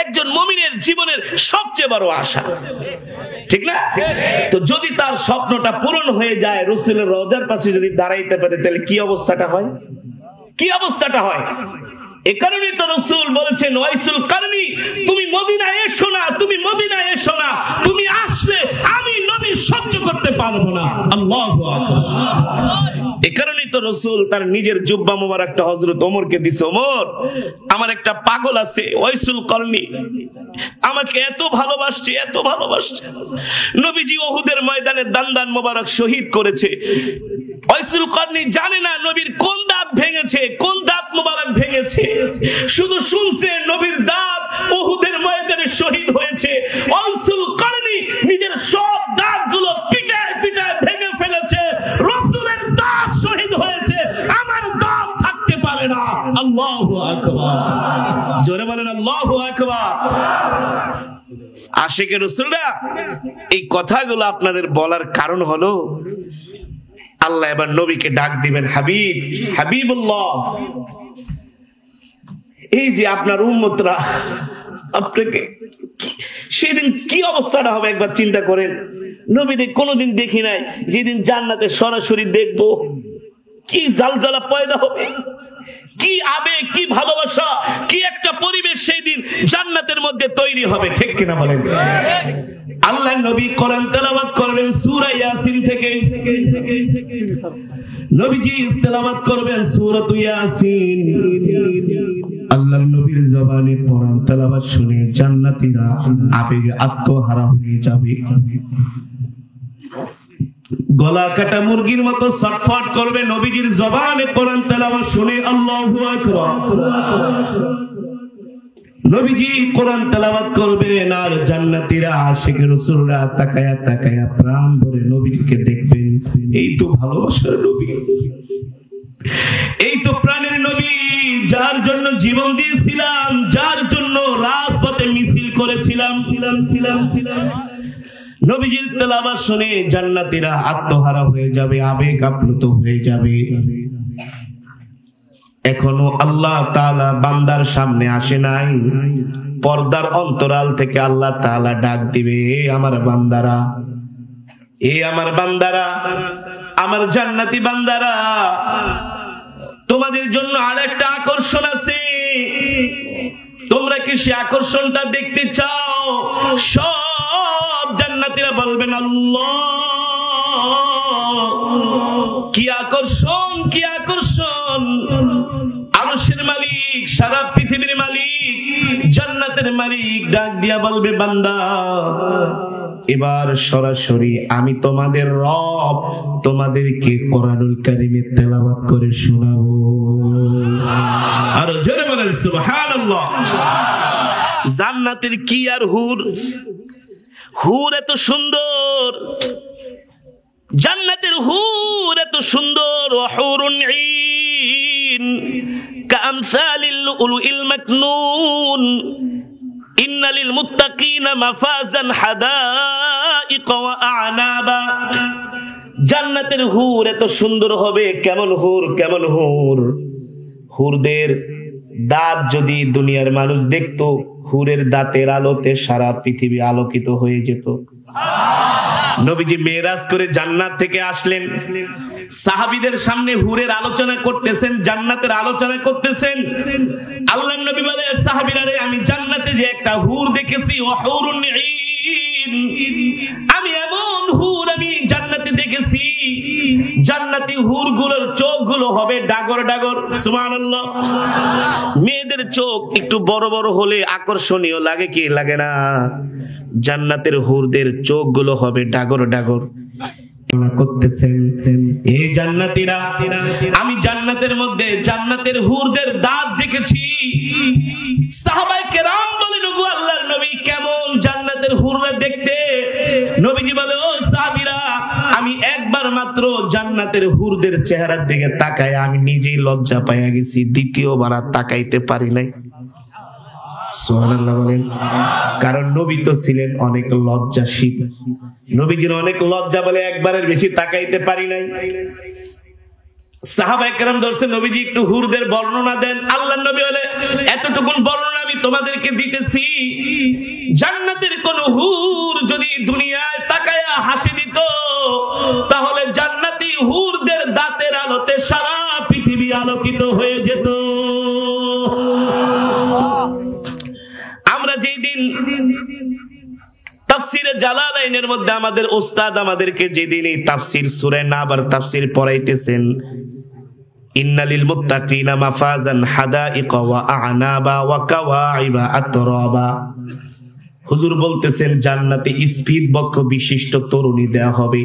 একজন মুমিনের জীবনের সবচেয়ে বড় আশা, ঠিক না? তো যদি তার স্বপ্নটা পূরণ হয়ে যায়, রাসূলের রওজার পাশে যদি দাঁড়াইতে পারে, তাহলে কি অবস্থাটা হয়, কি অবস্থাটা হয়? এ কারণেই তো রাসূল বলেছেন, ওয়াইসুল কারনি, তুমি মদিনায় এসো না, তুমি মদিনায় এসো না, তুমি আসলে আমি নবী সহ্য করতে পারবো না। আল্লাহু আকবার। এ কারণেই তো রাসূল তার নিজের জুব্বা মোবারকটা হযরত ওমরকে দিছে, ওমর, আমার একটা পাগল আছে ওয়াইসুল কারনি, আমাকে এত ভালোবাসছে, এত ভালোবাসছে। নবীজি উহুদের ময়দানে দান মোবারক শহীদ করেছে। ওয়াইসুল কারনি জানে না নবীর কোন দাঁত ভেঙেছে, কোন দাঁত মোবারক ভেঙেছে, শুধু শুনছে নবীর দাঁত উহুদের ময়দানে শহীদ হয়েছে। ওয়াইসুল কারনি নিজের সব দাঁতগুলো পিটায় পিটায় ভেঙে ফেলেছে, রাসূলের দাঁত শহীদ হয়েছে, আমার দাঁত থাকতে পারে না। আল্লাহু আকবার। জোরে বলেন আল্লাহু আকবার। আশিকে রাসূলরা এই কথাগুলো আপনাদের বলার কারণ হলো, আল্লাহ এবার নবীকে ডাক দিবেন, হাবিব, হাবিবুল্লাহ। এই যে আপনার উম্মতরা, আপনাকে সেদিন কি অবস্থাটা হবে একবার চিন্তা করেন। নবীকে কোনোদিন দেখি নাই, যেদিন জান্নাতে সরাসরি দেখবো কি জালজালা পয়দা হবে, কি আবেগ, কি ভালোবাসা, কি একটা পরিবেশ সেই দিন জান্নাতের মধ্যে তৈরি হবে, ঠিক কিনা বলেন? আল্লাহ নবী কোরআন তেলাওয়াত করবেন সূরা ইয়াসিন থেকে, নবীজি তেলাওয়াত করবেন সূরা ইয়াসিন। আল্লাহর নবীর জবানে কোরআন তেলাওয়াত শুনে জান্নাতীরা আবেগে আত্মহারা হয়ে যাবে, গলা কাটা মুরগির মতো ছটফট করবে নবীজির জবানে কোরআন তেলাওয়াত শুনে। আল্লাহু আকবার। নবীজি কোরআন তেলাওয়াত করবেন আর জান্নাতীরা আশিকে রাসূলরা তাকায়া তাকায়া প্রাণ ভরে নবীজিকে দেখবেন। এই তো ভালোবাসার নবী, এই তো প্রাণের নবী, যার জন্য জীবন দিয়েছিলাম, যার জন্য রাজপথে মিছিল করেছিলাম। নবীজির তেলাওয়াত শুনে জান্নাতীরা আত্মহারা হয়ে যাবে, আবেগ আপ্লুত হয়ে যাবে। এখনো আল্লাহ তাআলা বান্দার সামনে আসে নাই, পর্দার অন্তরাল থেকে আল্লাহ তাআলা ডাক দিবে, আমার বান্দারা, এ আমার বান্দারা, আমার জান্নাতি বান্দারা, তোমাদের জন্য আরেকটা আকর্ষণ আছে, তোমরা কি সে আকর্ষণটা দেখতে চাও? সব জান্নাতীরা বলবেন আল্লাহ। কি আকর্ষণ, কি আকর্ষণ! আরশের মালিক, সারা পৃথিবীর মালিক, জান্নাতের মালিক ডাক দিয়া বলবে, বান্দা এবার সরাসরি আমি তোমাদের রব তোমাদেরকে কোরআনুল কারীমে তেলাওয়াত করে শোনাবো। আর জোরে বলেন সুবহানাল্লাহ। জান্নাতের কি আর হুর, হুর এত সুন্দর, জান্নাতের হুর এত সুন্দর, হুরুন ঈন, কামসালিল লুলুইল মাকনুন ইন্না লিল মুত্তাকিনা মাফাজান হাদাইক ওয়া আ'নাবা। জান্নাতের হুর এত সুন্দর হবে, কেমন হুর, কেমন হুর! হুরদের দাঁত যদি দুনিয়ার মানুষ দেখতো, হুরের দাঁতের আলোতে সারা পৃথিবী আলোকিত হয়ে যেত। নবীজি মেরাজ করে জান্নাত থেকে আসলেন, সাহাবীদের সামনে হুরের আলোচনা করতেছেন, জান্নাতের আলোচনা করতেছেন। আল্লাহর নবী বলে, সাহাবীরা রে, আমি জান্নাতে যে একটা হুর দেখেছি, ওয়াহুরুন ঈন, আমি এমন হুর আমি জান্নাতে দেখেছি, জান্নাতি হুরগুলোর চোখগুলো হবে ডাগর ডাগর। সুবহানাল্লাহ। মেয়েদের চোখ একটু বড় বড় হলে আকর্ষণীয় লাগে কি লাগে না? জান্নাতের হুরদের চোখগুলো হবে ডাগর ডাগর। করতেছেন এই জান্নাতীরা, আমি জান্নাতের মধ্যে জান্নাতের হুরদের দাঁত দেখেছি। সাহাবায়ে কেরাম বলেন, ওগো আল্লাহর নবী, কেমন জান্নাতের হুররা দেখতে? নবীজি বলে, ও সাহাবীরা, আমি একবার মাত্র জান্নাতের হুরদের চেহারার দিকে তাকায় আমি নিজেই লজ্জা পাইয়া গেছি, দ্বিতীয়বার আর তাকাইতে পারি নাই। সুবহানাল্লাহ বলেন। কারণ নবী তো ছিলেন অনেক লজ্জাশীল, নবীজির অনেক লজ্জা বলে একবারের বেশি তাকাইতে পারি নাই। সাহাবায়ে কেরাম বলছেন, নবীজি একটু হুরদের বর্ণনা দেন। আল্লাহর নবী বলে, এতটুকুন বর্ণনা আমি তোমাদেরকে দিতেছি, জান্নাতের কোন হুর যদি দুনিয়ায় তাকায়া হাসি দিত, তাহলে জান্নাতি হুরদের দাঁতের আলোতে সারা পৃথিবী আলোকিত হয়ে যেত। আমরা যেই দিন তাফসীরে জালালাইনের মধ্যে আমাদের উস্তাদ আমাদেরকে যেদিন এই তাফসীর সূরা নাবার তাফসীর পড়াইতেছেন, ইন্নালিল মুত্তাকিনা মাফাজান হাদাইক ওয়া আ'নাবা ওয়া কাওয়াইবা আতরাবা, হুজুর বলতেছেন জান্নাতে স্পিড বক্ষ বিশিষ্ট তরুণী দেয়া হবে,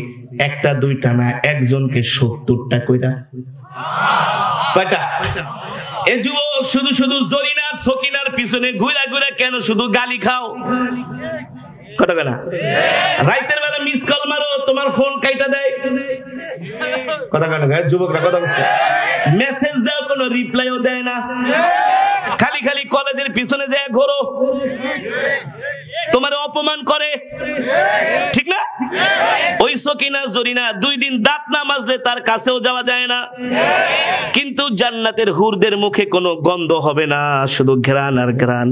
একটা দুইটা না, একজনকে 70টা কইরা। কয়টা? এ যুবক, শুধু শুধু জরিনা সকিনার পিছনে ঘুরা ঘুরা কেন শুধু গালি খাও? কথা বলে না? রাতের বেলা মিস কল মারো, তোমার ফোন কাইটা দেয়। কথা বলে না? যুবকরা কথা বলছে, মেসেজ দাও, কোনো রিপ্লাইও দেয় না, খালি খালি কলেজের পিছনে যায় ঘোরো, তোমার অপমান করে, ঠিক না? ওই সকিনা জরিনা 2 দিন দাঁত না মাজলে তার কাছেও যাওয়া যায় না, কিন্তু জান্নাতের হুরদের মুখে কোনো গন্ধ হবে না, শুধু ঘ্রাণ আর ঘ্রাণ।